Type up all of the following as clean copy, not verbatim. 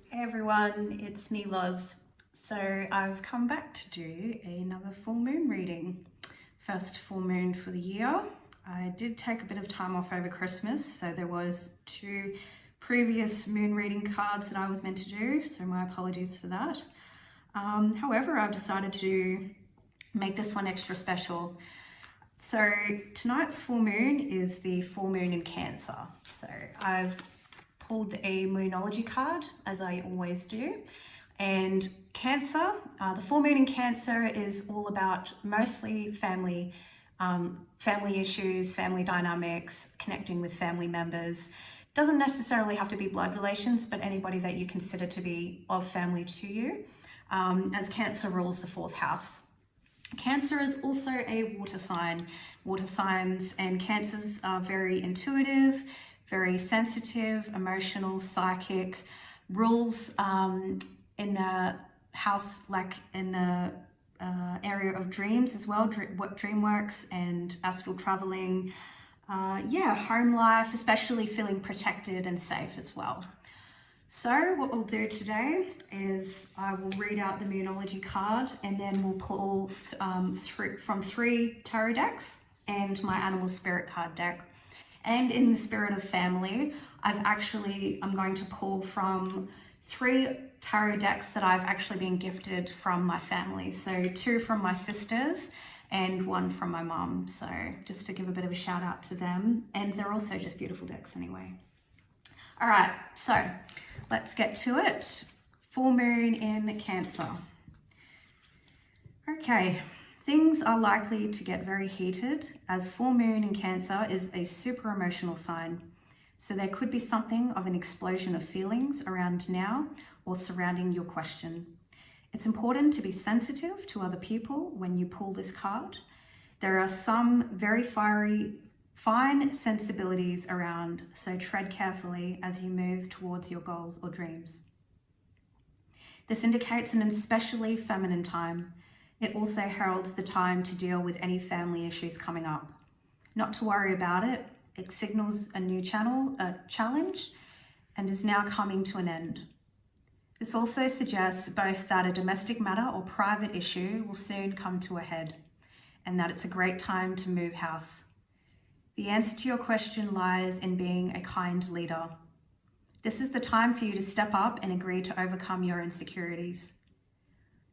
Hey everyone, it's me Loz. So I've come back to do another full moon reading. First full moon for the year. I did take a bit of time off over Christmas, so there was 2 previous moon reading cards that I was meant to do, so my apologies for that. However, I've decided to make this one extra special. So tonight's full moon is the full moon in Cancer. So I've pulled a Moonology card, as I always do. And Cancer, the full moon in Cancer is all about mostly family issues, family dynamics, connecting with family members. Doesn't necessarily have to be blood relations, but anybody that you consider to be of family to you, as Cancer rules the 4th house. Cancer is also a water sign. Water signs and Cancers are very intuitive, very sensitive, emotional, psychic, rules in the house, like in the area of dreams as well, dream works and astral traveling. Home life, especially feeling protected and safe as well. So what we'll do today is I will read out the Moonology card and then we'll pull from 3 tarot decks and my animal spirit card deck. And in the spirit of family, I'm going to pull from 3 tarot decks that I've actually been gifted from my family. So 2 from my sisters and 1 from my mum. So just to give a bit of a shout out to them. And they're also just beautiful decks anyway. All right, so let's get to it. Full moon in Cancer. Okay. Things are likely to get very heated as full moon in Cancer is a super emotional sign. So there could be something of an explosion of feelings around now or surrounding your question. It's important to be sensitive to other people when you pull this card. There are some very fine sensibilities around, so tread carefully as you move towards your goals or dreams. This indicates an especially feminine time. It also heralds the time to deal with any family issues coming up. Not to worry about it, it signals a new challenge, and is now coming to an end. This also suggests both that a domestic matter or private issue will soon come to a head, and that it's a great time to move house. The answer to your question lies in being a kind leader. This is the time for you to step up and agree to overcome your insecurities.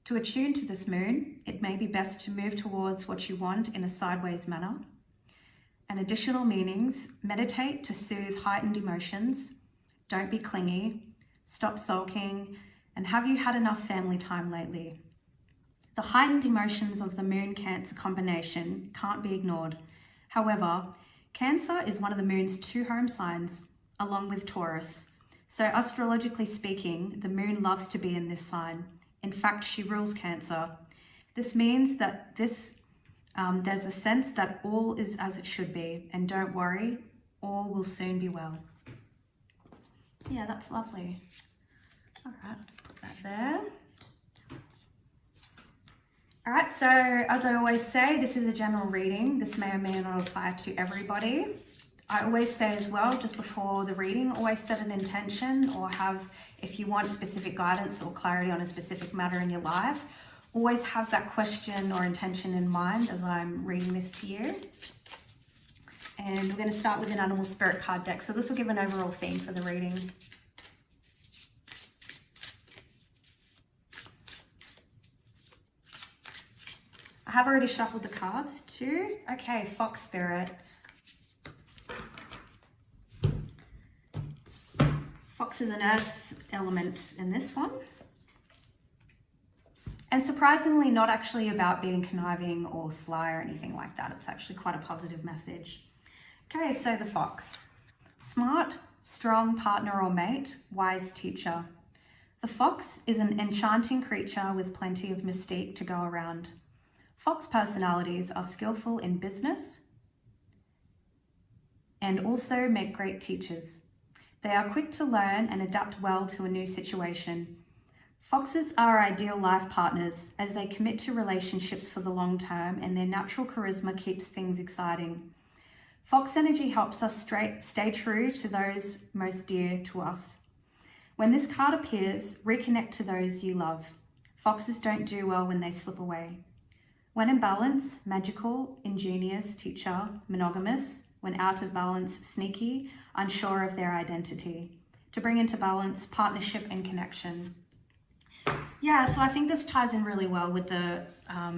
To attune to this moon, it may be best to move towards what you want in a sideways manner. And additional meanings, meditate to soothe heightened emotions, don't be clingy, stop sulking, and have you had enough family time lately? The heightened emotions of the Moon Cancer combination can't be ignored. However, Cancer is one of the moon's 2 home signs, along with Taurus. So astrologically speaking, the moon loves to be in this sign. In fact, she rules Cancer. This means that there's a sense that all is as it should be, and don't worry, all will soon be well. Yeah, that's lovely. All right, I'll just put that there. All right, so as I always say, this is a general reading. This may or may not apply to everybody. I always say as well, just before the reading, always set an intention or if you want specific guidance or clarity on a specific matter in your life, always have that question or intention in mind as I'm reading this to you. And we're going to start with an animal spirit card deck. So this will give an overall theme for the reading. I have already shuffled the cards too. Okay, Fox Spirit. Fox is an earth element in this one. And surprisingly, not actually about being conniving or sly or anything like that. It's actually quite a positive message. Okay, so the Fox. Smart, strong partner or mate, wise teacher. The Fox is an enchanting creature with plenty of mystique to go around. Fox personalities are skillful in business and also make great teachers. They are quick to learn and adapt well to a new situation. Foxes are ideal life partners as they commit to relationships for the long term, and their natural charisma keeps things exciting. Fox energy helps us stay true to those most dear to us. When this card appears, reconnect to those you love. Foxes don't do well when they slip away. When in balance, magical, ingenious, teacher, monogamous. When out of balance, sneaky, unsure of their identity. To bring into balance, partnership and connection. Yeah, so I think this ties in really well with the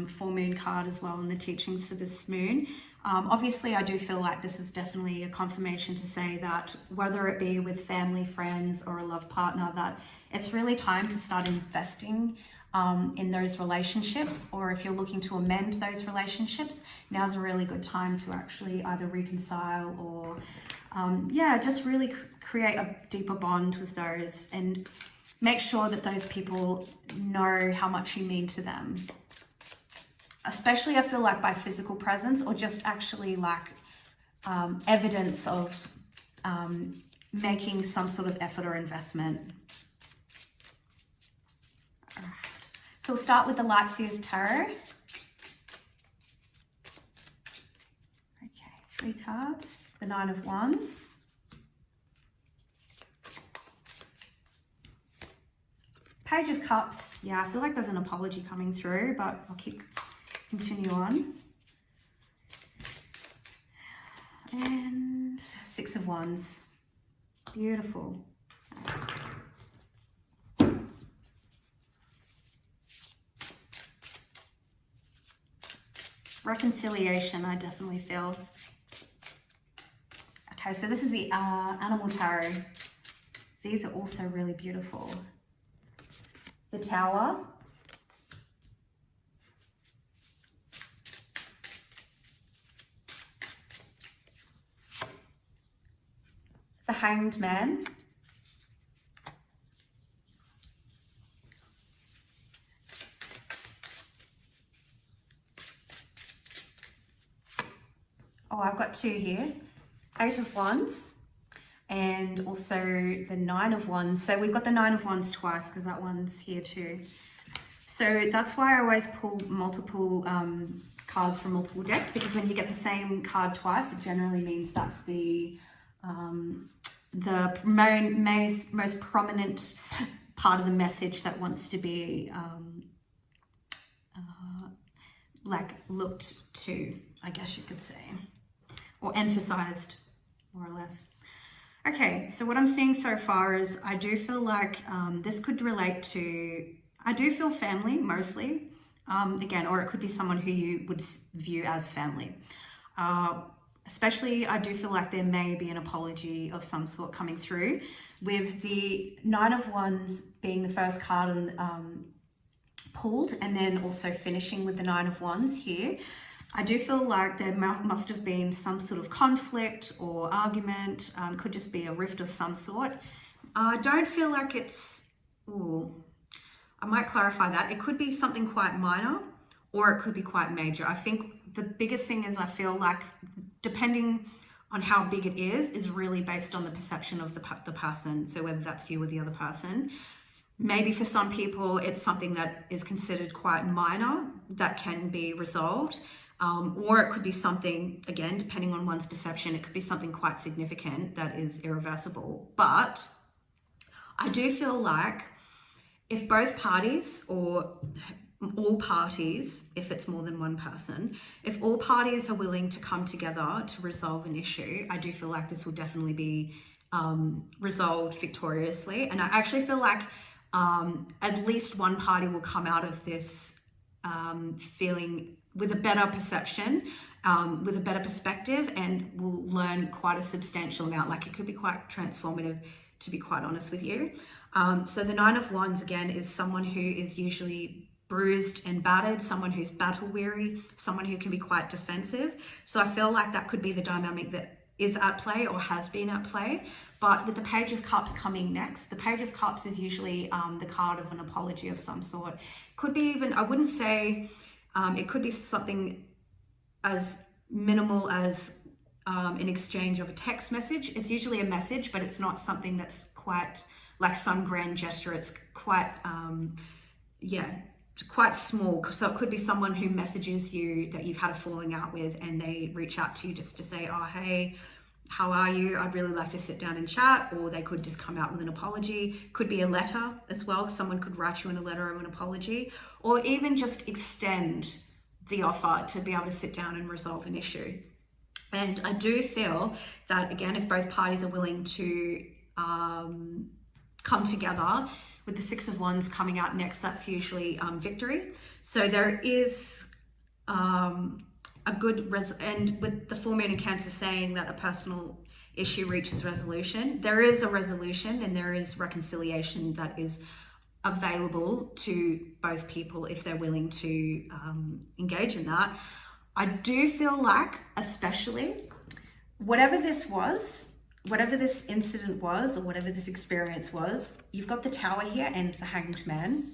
full moon card as well and the teachings for this moon. Obviously, I do feel like this is definitely a confirmation to say that whether it be with family, friends, or a love partner, that it's really time to start investing in those relationships, or if you're looking to amend those relationships, now's a really good time to actually either reconcile or just really create a deeper bond with those and make sure that those people know how much you mean to them. Especially I feel like by physical presence or just actually like evidence of making some sort of effort or investment. All right. So we'll start with the Light Seers Tarot. Okay, 3 cards. The Nine of Wands. Page of Cups. Yeah, I feel like there's an apology coming through, but I'll continue on. And 6 of Wands. Beautiful. Reconciliation, I definitely feel. Okay, so this is the Animal Tarot. These are also really beautiful. The Tower. The Hanged Man. Oh, I've got 2 here. 8 of Wands and also the 9 of Wands. So we've got the 9 of Wands twice because that one's here too. So that's why I always pull multiple cards from multiple decks, because when you get the same card twice, it generally means that's the most prominent part of the message that wants to be like looked to, I guess you could say, or emphasized more or less. Okay, so what I'm seeing so far is I do feel like this could relate to, I do feel family mostly, again, or it could be someone who you would view as family. Especially, I do feel like there may be an apology of some sort coming through, with the 9 of Wands being the first card pulled, and then also finishing with the 9 of Wands here. I do feel like there must have been some sort of conflict or argument, could just be a rift of some sort. I don't feel like it's, I might clarify that. It could be something quite minor or it could be quite major. I think the biggest thing is I feel like depending on how big it is really based on the perception of the person. So whether that's you or the other person. Maybe for some people, it's something that is considered quite minor that can be resolved. Or it could be something, again, depending on one's perception, it could be something quite significant that is irreversible. But I do feel like if both parties or all parties, if it's more than one person, if all parties are willing to come together to resolve an issue, I do feel like this will definitely be resolved victoriously. And I actually feel like at least one party will come out of this feeling with a better perception, with a better perspective, and will learn quite a substantial amount. Like it could be quite transformative, to be quite honest with you. So the 9 of Wands, again, is someone who is usually bruised and battered, someone who's battle weary, someone who can be quite defensive. So I feel like that could be the dynamic that is at play or has been at play. But with the Page of Cups coming next, the Page of Cups is usually the card of an apology of some sort. Could be even, I wouldn't say, it could be something as minimal as an exchange of a text message. It's usually a message, but it's not something that's quite like some grand gesture. It's quite, quite small. So it could be someone who messages you that you've had a falling out with and they reach out to you just to say, oh, hey, how are you? I'd really like to sit down and chat. Or they could just come out with an apology. Could be a letter as well. Someone could write you in a letter of an apology, or even just extend the offer to be able to sit down and resolve an issue. And I do feel that, again, if both parties are willing to come together, with the Six of Wands coming out next, that's usually victory. So there is a good and with the full moon in Cancer saying that a personal issue reaches resolution, there is a resolution and there is reconciliation that is available to both people if they're willing to engage in that. I do feel like, especially, whatever this was, whatever this incident was, or whatever this experience was, you've got the Tower here and the Hanged Man.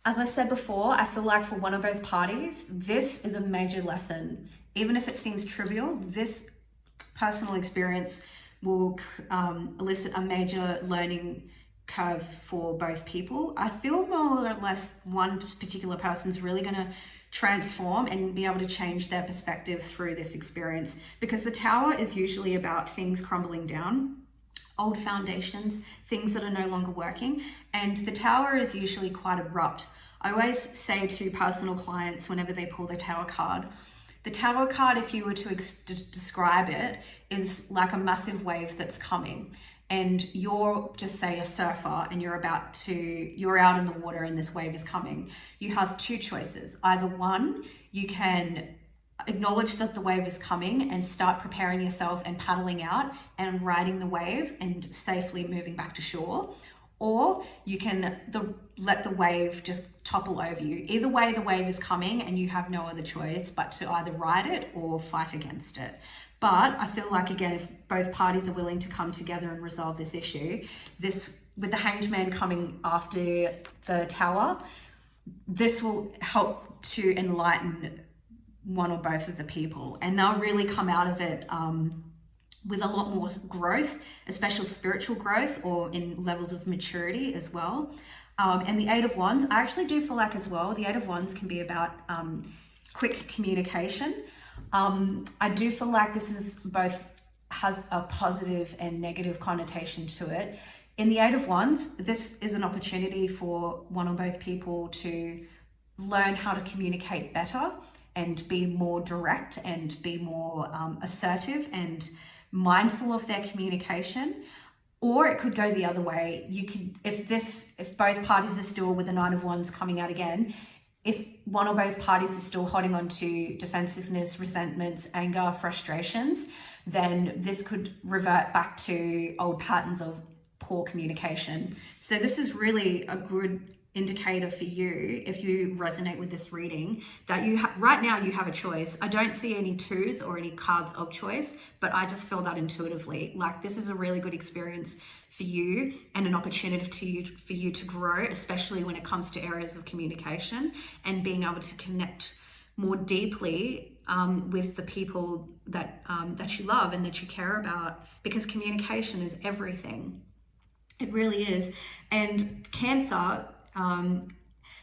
As I said before, I feel like for one or both parties, this is a major lesson. Even if it seems trivial, this personal experience will elicit a major learning curve for both people. I feel more or less one particular person's really going to transform and be able to change their perspective through this experience, because the Tower is usually about things crumbling down, old foundations, things that are no longer working, and the Tower is usually quite abrupt. I always say to personal clients whenever they pull the Tower card, the Tower card, if you were to describe it, is like a massive wave that's coming, and you're just say a surfer and you're out in the water and this wave is coming. You have two choices. Either one, you can acknowledge that the wave is coming and start preparing yourself and paddling out and riding the wave and safely moving back to shore, or you can let the wave just topple over you. Either way, the wave is coming and you have no other choice but to either ride it or fight against it. But I feel like, again, if both parties are willing to come together and resolve this issue, with the Hanged Man coming after the Tower, this will help to enlighten one or both of the people, and they'll really come out of it with a lot more growth, especially spiritual growth, or in levels of maturity as well. And the Eight of Wands, I actually do feel like as well, the Eight of Wands can be about quick communication. I do feel like this has a positive and negative connotation to it. In the Eight of Wands, this is an opportunity for one or both people to learn how to communicate better and be more direct and be more assertive and mindful of their communication. Or it could go the other way. You could, if both parties are still, with the Nine of Wands coming out again, if one or both parties are still holding on to defensiveness, resentments, anger, frustrations, then this could revert back to old patterns of poor communication. So this is really a good indicator for you, if you resonate with this reading, that right now you have a choice. I don't see any twos or any cards of choice, but I just feel that intuitively. Like, this is a really good experience for you and an opportunity for you to grow, especially when it comes to areas of communication and being able to connect more deeply with the people that you love and that you care about, because communication is everything. It really is. And Cancer,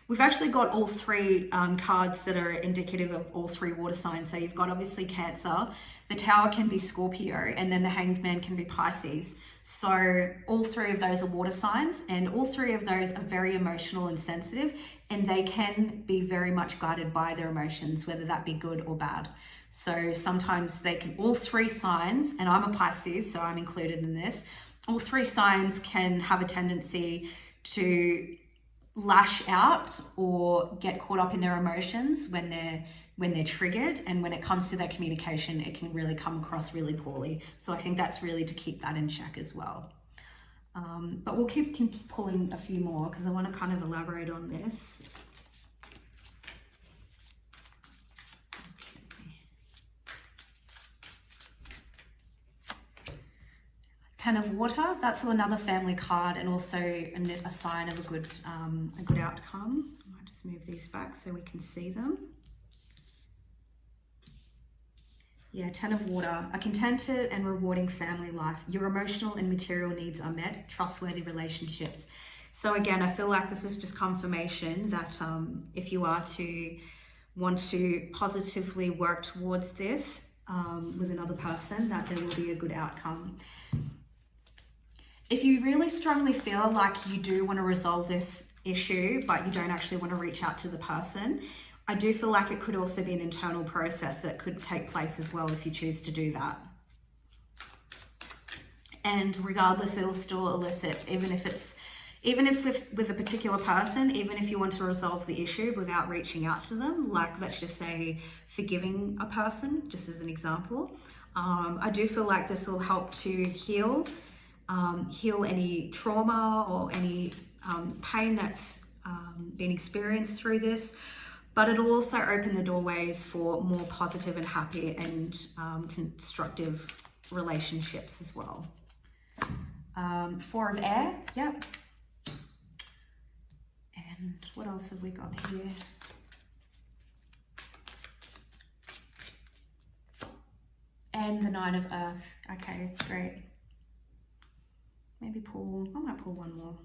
we've actually got all three cards that are indicative of all three water signs. So you've got obviously Cancer, the Tower can be Scorpio, and then the Hanged Man can be Pisces. So all three of those are water signs, and all three of those are very emotional and sensitive, and they can be very much guided by their emotions, whether that be good or bad. So sometimes all three signs, and I'm a Pisces, so I'm included in this, all three signs can have a tendency to lash out or get caught up in their emotions when they're triggered, and when it comes to their communication, it can really come across really poorly. So I think that's really to keep that in check as well. But we'll keep pulling a few more because I want to kind of elaborate on this. Ten of Water, that's another family card, and also a sign of a good outcome. I might just move these back so we can see them. Yeah, Ten of Water, a contented and rewarding family life. Your emotional and material needs are met, trustworthy relationships. So again, I feel like this is just confirmation that if you are to want to positively work towards this, with another person, that there will be a good outcome. If you really strongly feel like you do want to resolve this issue, but you don't actually want to reach out to the person, I do feel like it could also be an internal process that could take place as well if you choose to do that. And regardless, it'll still elicit, even if with a particular person, even if you want to resolve the issue without reaching out to them, like let's just say forgiving a person, just as an example, I do feel like this will help to heal any trauma or any pain that's been experienced through this, but it'll also open the doorways for more positive and happy and constructive relationships as well. 4 of air, yep. And what else have we got here? And the 9 of earth. Okay, great. Maybe I might pull one more.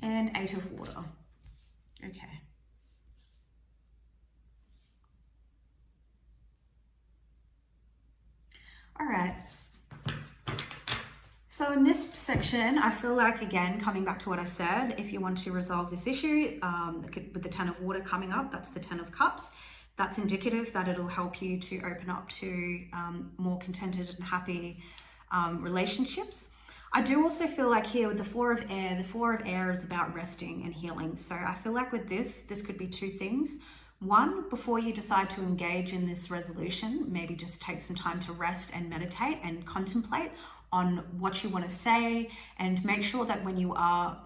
And 8 of water. Okay. All right. So in this section, I feel like, again, coming back to what I said, if you want to resolve this issue, with the 10 of water coming up, that's the 10 of cups. That's indicative that it'll help you to open up to more contented and happy relationships. I do also feel like here with the 4 of air is about resting and healing. So I feel like with this could be 2 things. One, before you decide to engage in this resolution, maybe just take some time to rest and meditate and contemplate on what you want to say, and make sure that when you are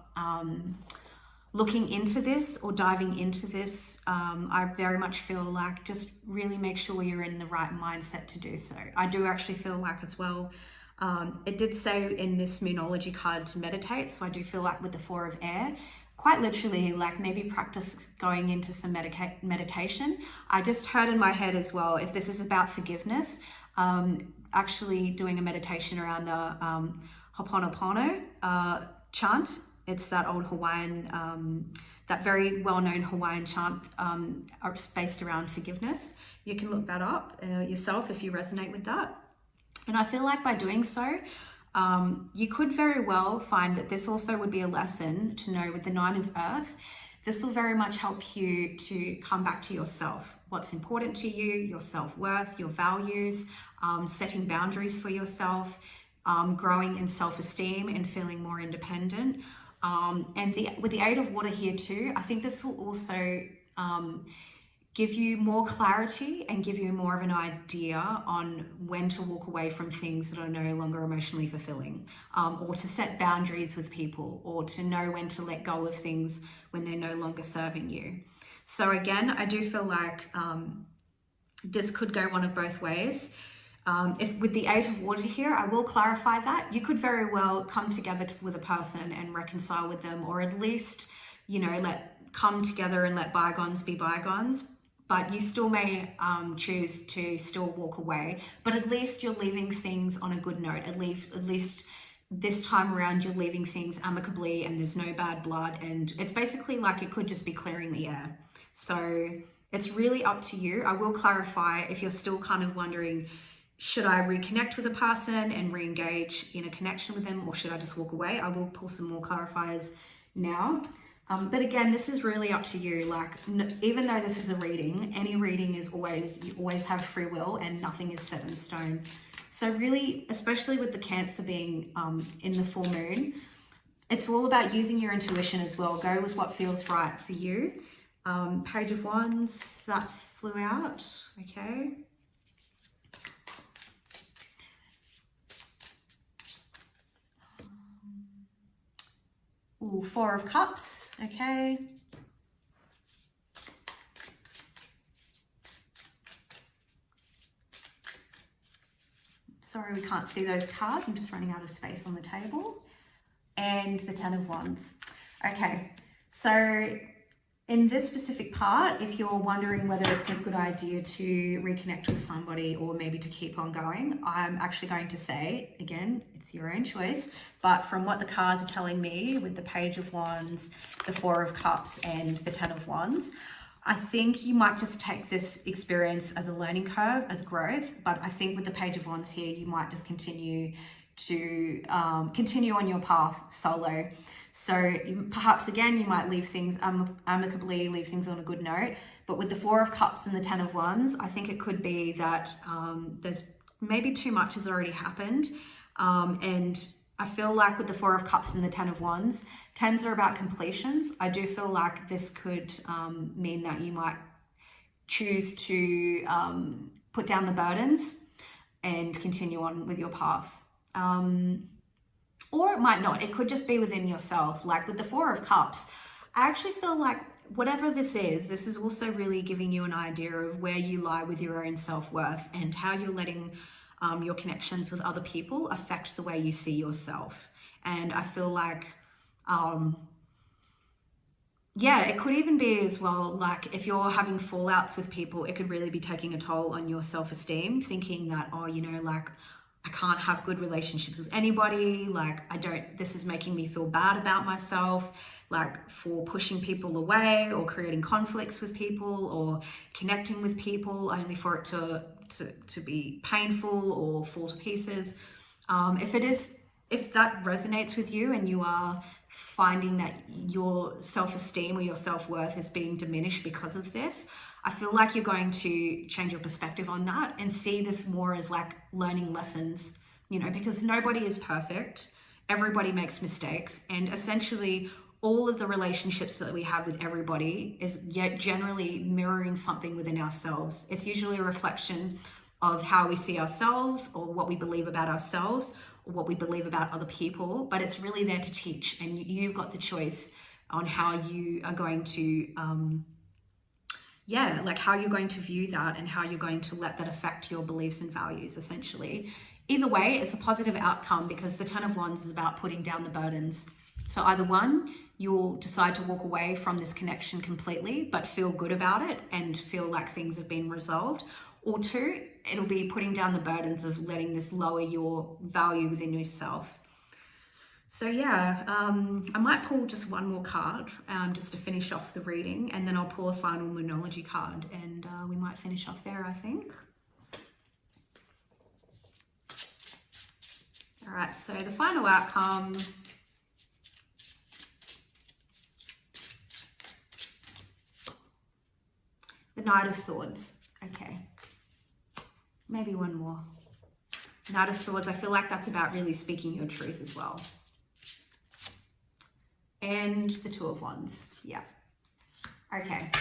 looking into this or diving into this, I very much feel like just really make sure you're in the right mindset to do so. I do actually feel like as well, it did say in this Numerology card to meditate, so I do feel like with the 4 of air, quite literally, like maybe practice going into some meditation. I just heard in my head as well, if this is about forgiveness, actually doing a meditation around the Ho'oponopono chant. It's that old Hawaiian, that very well-known Hawaiian chant based around forgiveness. You can look that up yourself if you resonate with that. And I feel like by doing so, you could very well find that this also would be a lesson to know with the 9 of earth. This will very much help you to come back to yourself, what's important to you, your self-worth, your values, setting boundaries for yourself, growing in self-esteem and feeling more independent. And with the 8 of water here too, I think this will also give you more clarity and give you more of an idea on when to walk away from things that are no longer emotionally fulfilling, or to set boundaries with people, or to know when to let go of things when they're no longer serving you. So again, I do feel like this could go one of both ways. If with the 8 of water here, I will clarify that you could very well come together with a person and reconcile with them, or at least, come together and let bygones be bygones. But you still may choose to still walk away, but at least you're leaving things on a good note. At least this time around, you're leaving things amicably and there's no bad blood. And it's basically like it could just be clearing the air. So it's really up to you. I will clarify if you're still kind of wondering, should I reconnect with a person and re-engage in a connection with them, or should I just walk away? I will pull some more clarifiers now. But again, this is really up to you. Like, even though this is a reading, any reading is you always have free will and nothing is set in stone. So really, especially with the Cancer being in the full moon, it's all about using your intuition as well. Go with what feels right for you. Page of Wands, that flew out, okay. Ooh, 4 of Cups, okay. Sorry, we can't see those cards. I'm just running out of space on the table. And the 10 of Wands. Okay, so In this specific part, if you're wondering whether it's a good idea to reconnect with somebody or maybe to keep on going, I'm actually going to say, again, it's your own choice, but from what the cards are telling me with the Page of Wands, the Four of Cups and the Ten of Wands, I think you might just take this experience as a learning curve, as growth, but I think with the Page of Wands here, you might just continue on your path solo. So perhaps again, you might leave things amicably, leave things on a good note. But with the Four of Cups and the Ten of Wands, I think it could be that there's maybe too much has already happened. And I feel like with the Four of Cups and the Ten of Wands, tens are about completions. I do feel like this could mean that you might choose to put down the burdens and continue on with your path. Or it might not. It could just be within yourself. Like with the Four of Cups, I actually feel like whatever this is also really giving you an idea of where you lie with your own self-worth and how you're letting your connections with other people affect the way you see yourself. And I feel like, yeah, it could even be as well, like if you're having fallouts with people, it could really be taking a toll on your self-esteem, thinking that, oh, you know, like, I can't have good relationships with anybody, like this is making me feel bad about myself, like for pushing people away or creating conflicts with people or connecting with people only for it to be painful or fall to pieces. If that resonates with you and you are finding that your self-esteem or your self-worth is being diminished because of this, I feel like you're going to change your perspective on that and see this more as like learning lessons, you know, because nobody is perfect. Everybody makes mistakes. And essentially all of the relationships that we have with everybody is yet generally mirroring something within ourselves. It's usually a reflection of how we see ourselves or what we believe about ourselves or what we believe about other people, but it's really there to teach. And you've got the choice on how you are going to, how you're going to view that and how you're going to let that affect your beliefs and values, essentially. Either way, it's a positive outcome because the Ten of Wands is about putting down the burdens. So either one, you'll decide to walk away from this connection completely, but feel good about it and feel like things have been resolved. Or two, it'll be putting down the burdens of letting this lower your value within yourself. So yeah, I might pull just one more card just to finish off the reading, and then I'll pull a final Numerology card and we might finish off there, I think. All right, so the final outcome. The Knight of Swords. Okay, maybe one more. Knight of Swords, I feel like that's about really speaking your truth as well. And the Two of Wands, yeah. Okay,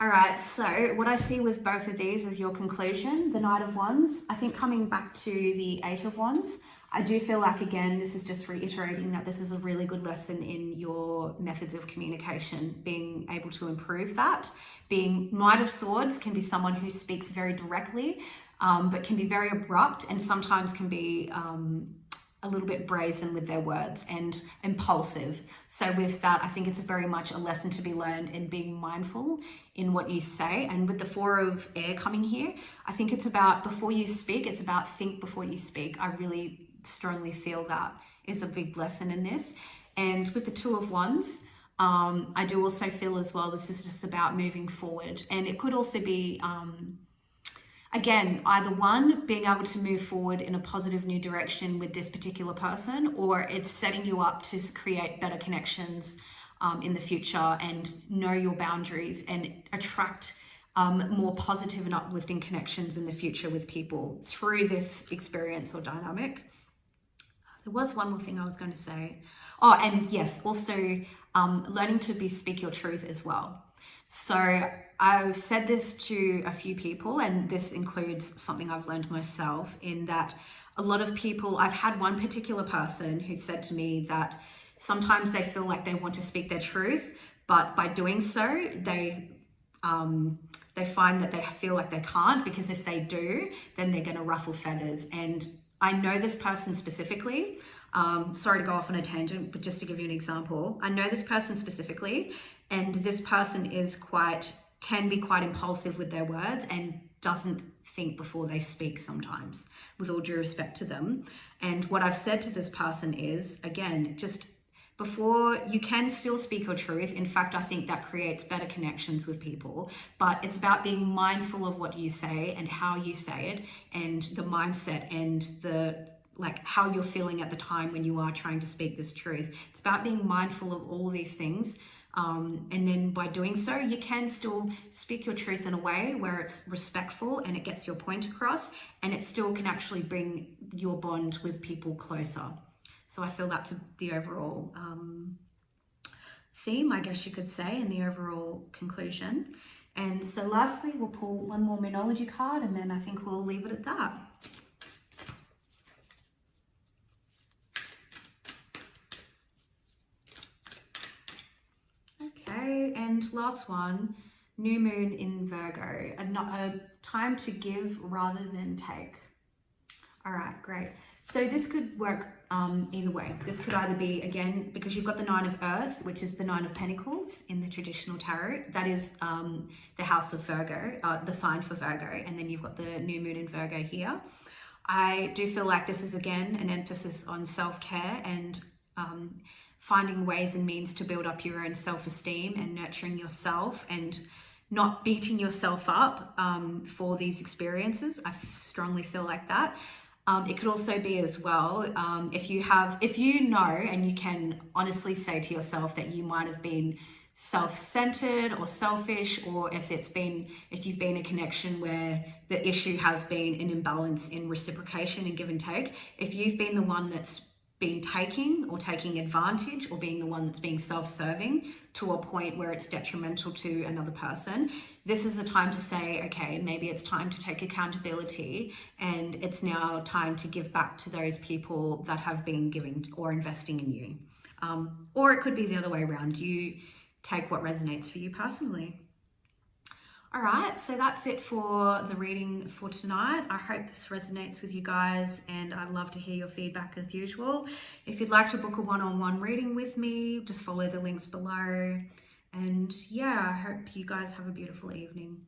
all right, so what I see with both of these is your conclusion, the Knight of Wands. I think coming back to the Eight of Wands, I do feel like, again, this is just reiterating that this is a really good lesson in your methods of communication, being able to improve that. Being Knight of Swords can be someone who speaks very directly, but can be very abrupt and sometimes can be a little bit brazen with their words and impulsive. So with that, I think it's very much a lesson to be learned in being mindful in what you say. And with the Four of Air coming here, I think it's about before you speak, it's about think before you speak. I really strongly feel that is a big lesson in this. And with the Two of Wands, I do also feel as well, this is just about moving forward. And it could also be, again, either one, being able to move forward in a positive new direction with this particular person, or it's setting you up to create better connections in the future and know your boundaries and attract more positive and uplifting connections in the future with people through this experience or dynamic. There was one more thing I was going to say. Oh, and yes, also learning to speak your truth as well. So I've said this to a few people, and this includes something I've learned myself, in that a lot of people, I've had one particular person who said to me that sometimes they feel like they want to speak their truth, but by doing so, they find that they feel like they can't, because if they do, then they're going to ruffle feathers. And I know this person specifically. Sorry to go off on a tangent, but just to give you an example, I know this person specifically, and this person can be quite impulsive with their words and doesn't think before they speak sometimes, with all due respect to them. And what I've said to this person is, again, just before, you can still speak your truth. In fact, I think that creates better connections with people, but it's about being mindful of what you say and how you say it, and the mindset and how you're feeling at the time when you are trying to speak this truth. It's about being mindful of all these things. And then by doing so, you can still speak your truth in a way where it's respectful and it gets your point across, and it still can actually bring your bond with people closer. So I feel that's the overall theme, I guess you could say, and the overall conclusion. And so lastly, we'll pull one more Monology card, and then I think we'll leave it at that. Okay, and last one, New Moon in Virgo, a time to give rather than take. All right, great. So this could work either way. This could either be, again, because you've got the Nine of Earth, which is the Nine of Pentacles in the traditional tarot. That is the house of Virgo, the sign for Virgo. And then you've got the New Moon in Virgo here. I do feel like this is, again, an emphasis on self-care and finding ways and means to build up your own self-esteem and nurturing yourself and not beating yourself up for these experiences. I strongly feel like that. It could also be as well, if you know and you can honestly say to yourself that you might have been self-centered or selfish, or if you've been in a connection where the issue has been an imbalance in reciprocation and give and take, if you've been the one that's been taking or taking advantage, or being the one that's being self-serving to a point where it's detrimental to another person, this is a time to say, okay, maybe it's time to take accountability, and it's now time to give back to those people that have been giving or investing in you. Or it could be the other way around. You take what resonates for you personally. All right, so that's it for the reading for tonight. I hope this resonates with you guys, and I'd love to hear your feedback as usual. If you'd like to book a one-on-one reading with me, just follow the links below. And yeah, I hope you guys have a beautiful evening.